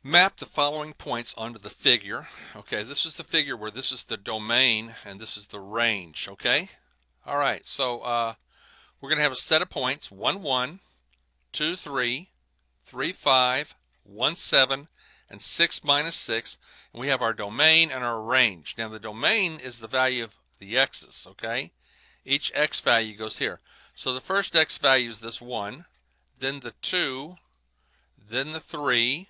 Map the following points onto the figure. Okay, this is the figure where this is the domain and this is the range. Okay? All right, so we're going to have a set of points 1, 1, 2, 3, 3, 5, 1, 7, and 6, minus 6. And we have our domain and our range. Now, the domain is the value of the x's. Okay? Each x value goes here. So the first x value is this 1, then the 2, then the 3,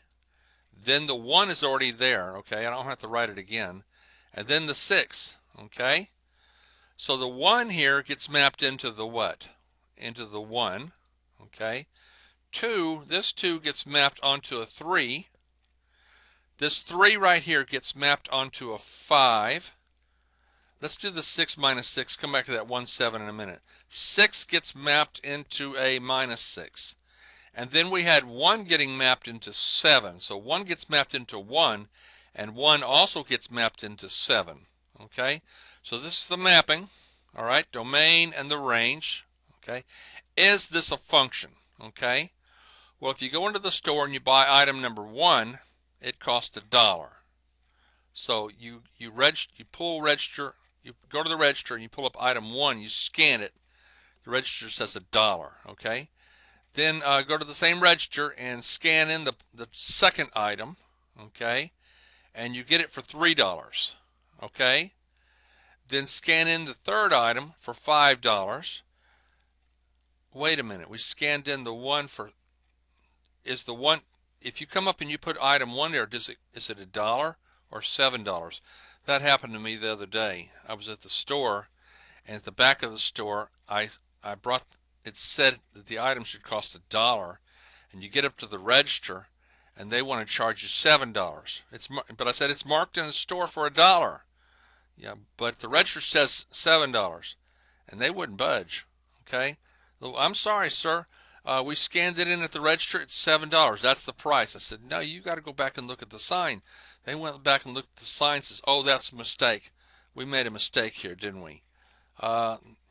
then the 1 is already there, okay? I don't have to write it again. And then the 6, okay? So the 1 here gets mapped into the what? Into the 1, okay? 2, this 2 gets mapped onto a 3. This 3 right here gets mapped onto a 5. Let's do the 6 minus 6. Come back to that 1, 7 in a minute. 6 gets mapped into a minus 6. And then we had 1 getting mapped into 7. So 1 gets mapped into 1, and 1 also gets mapped into 7. Okay? So this is the mapping. All right? Domain and the range. Okay? Is this a function? Okay? Well, if you go into the store and you buy item number 1, it costs $1. So you pull register, you go to the register and you pull up item 1, you scan it. The register says $1. Okay? Then go to the same register and scan in the second item, okay, and you get it for $3, okay. Then scan in the third item for $5. Wait a minute, we scanned in the one for, is the one, if you come up and you put item 1 there, is it $1 or $7? That happened to me the other day. I was at the store, and at the back of the store, I brought, it said that the item should cost $1, and you get up to the register and they want to charge you $7. But I said it's marked in the store for $1. Yeah, but the register says $7, and they wouldn't budge. Okay, so I'm sorry, sir. We scanned it in at the register. It's $7. That's the price. I said, no, you got to go back and look at the sign. They went back and looked at the sign and says, oh, that's a mistake. We made a mistake here, didn't we?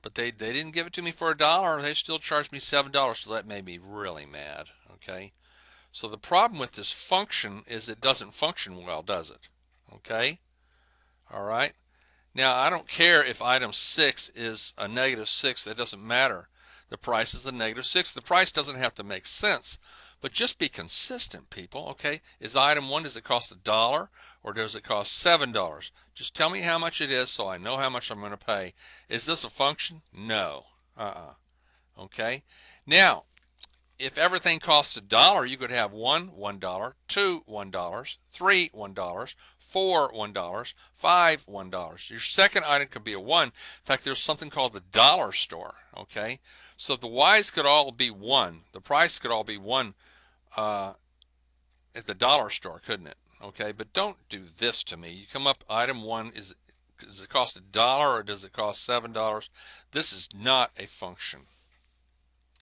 But they didn't give it to me for $1. They still charged me $7, so that made me really mad. Okay, so the problem with this function is it doesn't function well, does it? Okay, all right. Now I don't care if item 6 is a -6. That doesn't matter. The price is a -6. The price doesn't have to make sense, but just be consistent, people. Okay, is item 1, does it cost $1 or does it cost $7? Just tell me how much it is so I know how much I'm going to pay. Is this a function? No. Okay. Now, if everything costs $1, you could have $1, 2 $1, 3 $1, 4 $1, 5 $1. Your second item could be a 1. In fact, there's something called the dollar store. Okay, so the Y's could all be 1. The price could all be 1 at the dollar store, couldn't it? Okay, but don't do this to me. You come up, item 1 does it cost $1 or does it cost $7? This is not a function.